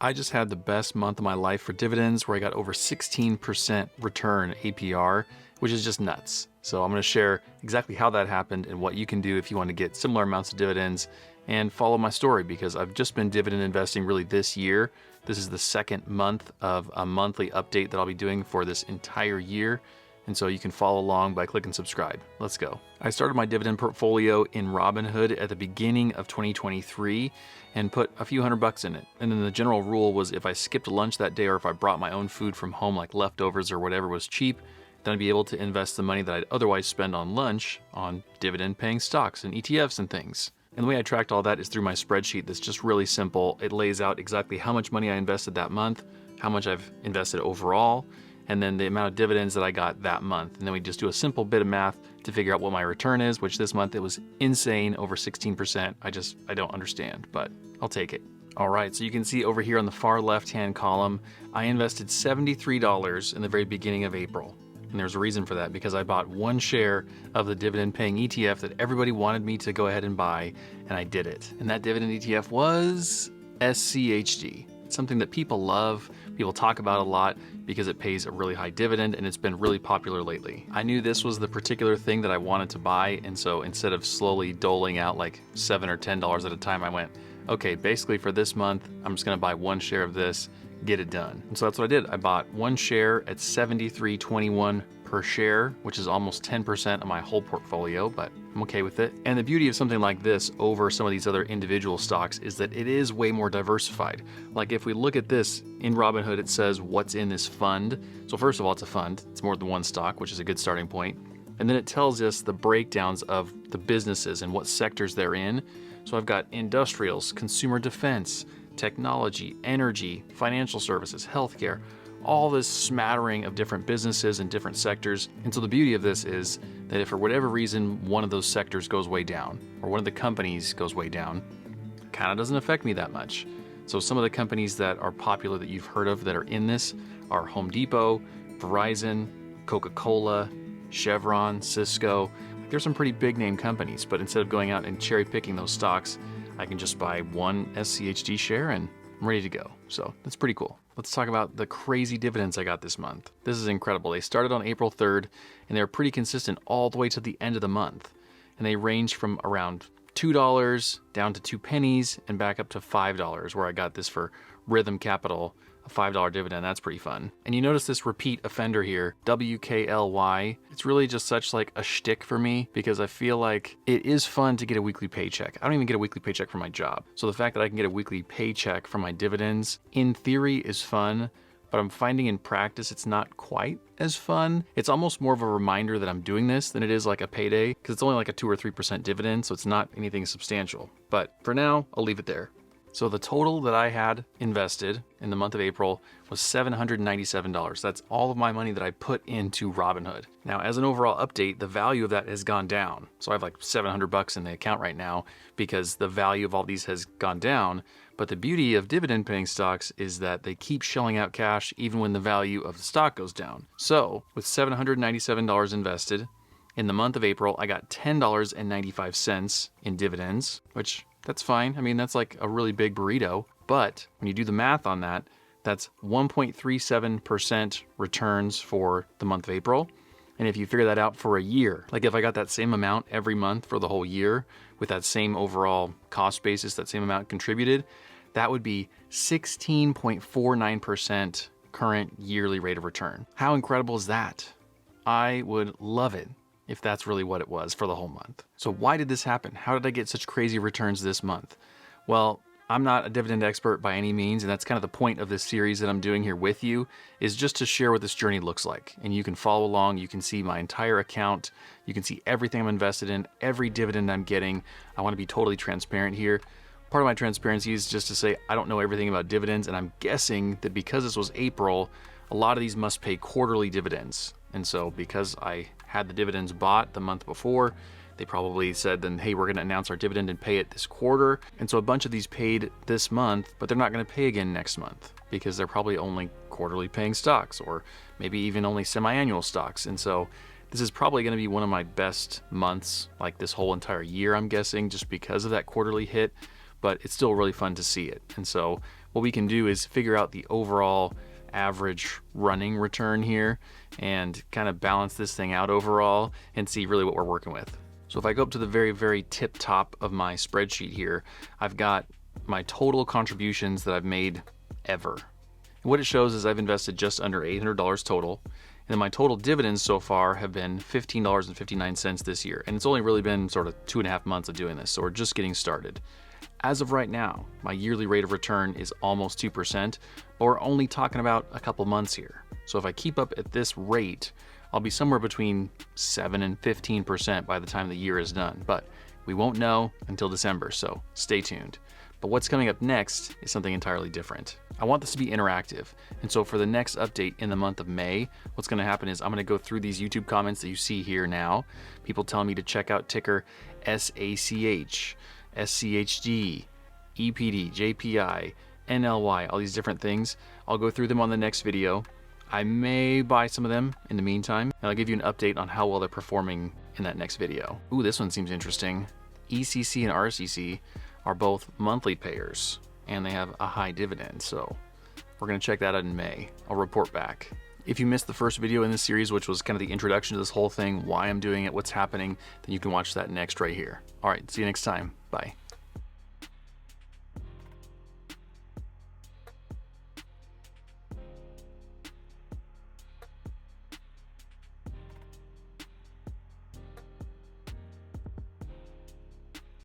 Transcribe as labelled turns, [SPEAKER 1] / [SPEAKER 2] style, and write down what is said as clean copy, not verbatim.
[SPEAKER 1] I just had the best month of my life for dividends where I got over 16% return APR, which is just nuts. So I'm going to share exactly how that happened and what you can do if you want to get similar amounts of dividends, and follow my story because I've just been dividend investing really this year. This is the second month of a monthly update that I'll be doing for this entire year. And so you can follow along by clicking subscribe. Let's go. I started my dividend portfolio in Robinhood at the beginning of 2023 and put a few $100 in it. And then the general rule was if I skipped lunch that day or if I brought my own food from home, like leftovers or whatever was cheap, then I'd be able to invest the money that I'd otherwise spend on lunch on dividend paying stocks and ETFs and things. And the way I tracked all that is through my spreadsheet that's just really simple. It lays out exactly how much money I invested that month, how much I've invested overall, and then the amount of dividends that I got that month. And then we just do a simple bit of math to figure out what my return is, which this month it was insane, over 16%. I don't understand, but I'll take it. All right, so you can see over here on the far left-hand column, I invested $73 in the very beginning of April. And there's a reason for that, because I bought one share of the dividend paying ETF that everybody wanted me to go ahead and buy, and I did it. And that dividend ETF was SCHD. It's something that people love, people talk about a lot because it pays a really high dividend and it's been really popular lately. I knew this was the particular thing that I wanted to buy, and so instead of slowly doling out like $7 or $10 at a time, I went, okay, basically for this month, I'm just gonna buy one share of this, get it done. And so that's what I did. I bought one share at $73.21 per share, which is almost 10% of my whole portfolio, but I'm okay with it. And the beauty of something like this over some of these other individual stocks is that it is way more diversified. Like if we look at this in Robinhood, it says what's in this fund. So first of all, it's a fund. It's more than one stock, which is a good starting point. And then it tells us the breakdowns of the businesses and what sectors they're in. So I've got industrials, consumer defense, technology, energy, financial services, healthcare, all this smattering of different businesses and different sectors. And so the beauty of this is that if for whatever reason one of those sectors goes way down, or one of the companies goes way down, it kind of doesn't affect me that much. So some of the companies that are popular that you've heard of that are in this are Home Depot, Verizon, Coca-Cola, Chevron, Cisco. There's some pretty big name companies, but instead of going out and cherry picking those stocks, I can just buy one SCHD share and I'm ready to go. So that's pretty cool. Let's talk about the crazy dividends I got this month. This is incredible. They started on April 3rd and they're pretty consistent all the way to the end of the month. And they range from around $2 down to 2 pennies and back up to $5, where I got this for Rhythm Capital, a $5 dividend. That's pretty fun. And you notice this repeat offender here, WKLY. It's really just such like a shtick for me because I feel like it is fun to get a weekly paycheck. I don't even get a weekly paycheck from my job. So the fact that I can get a weekly paycheck from my dividends in theory is fun, but I'm finding in practice it's not quite as fun. It's almost more of a reminder that I'm doing this than it is like a payday, because it's only like a 2 or 3% dividend, so it's not anything substantial. But for now, I'll leave it there. So the total that I had invested in the month of April was $797. That's all of my money that I put into Robinhood. Now, as an overall update, the value of that has gone down. So I have like $700 in the account right now because the value of all these has gone down. But the beauty of dividend paying stocks is that they keep shelling out cash even when the value of the stock goes down. So with $797 invested, in the month of April, I got $10.95 in dividends, which that's fine. I mean, that's like a really big burrito. But when you do the math on that, that's 1.37% returns for the month of April. And if you figure that out for a year, like if I got that same amount every month for the whole year with that same overall cost basis, that same amount contributed, that would be 16.49% current yearly rate of return. How incredible is that? I would love it if that's really what it was for the whole month. So why did this happen? How did I get such crazy returns this month? Well, I'm not a dividend expert by any means, and that's kind of the point of this series that I'm doing here with you, is just to share what this journey looks like. And you can follow along, you can see my entire account, you can see everything I'm invested in, every dividend I'm getting. I want to be totally transparent here. Part of my transparency is just to say I don't know everything about dividends, and I'm guessing that because this was April, a lot of these must pay quarterly dividends. And so because I had the dividends bought the month before, they probably said then, hey, we're going to announce our dividend and pay it this quarter. And so a bunch of these paid this month, but they're not going to pay again next month because they're probably only quarterly paying stocks, or maybe even only semi-annual stocks. And so this is probably going to be one of my best months, like this whole entire year, I'm guessing, just because of that quarterly hit. But it's still really fun to see it. And so what we can do is figure out the overall average running return here and kind of balance this thing out overall and see really what we're working with. So if I go up to the very, very tip top of my spreadsheet here, I've got my total contributions that I've made ever. And what it shows is I've invested just under $800 total. And then my total dividends so far have been $15.59 this year. And it's only really been sort of 2.5 months of doing this, so we're just getting started. As of right now, my yearly rate of return is almost 2%, but we're only talking about a couple months here. So if I keep up at this rate, I'll be somewhere between 7 and 15% by the time the year is done. But we won't know until December, so stay tuned. But what's coming up next is something entirely different. I want this to be interactive. And so for the next update in the month of May, what's gonna happen is I'm gonna go through these YouTube comments that you see here now. People telling me to check out ticker SACH, SCHD, EPD, JPI, NLY, all these different things. I'll go through them on the next video. I may buy some of them in the meantime, and I'll give you an update on how well they're performing in that next video. Ooh, this one seems interesting. ECC and RCC are both monthly payers, and they have a high dividend, so we're gonna check that out in May. I'll report back. If you missed the first video in this series, which was kind of the introduction to this whole thing, why I'm doing it, what's happening, then you can watch that next right here. All right, see you next time. Bye.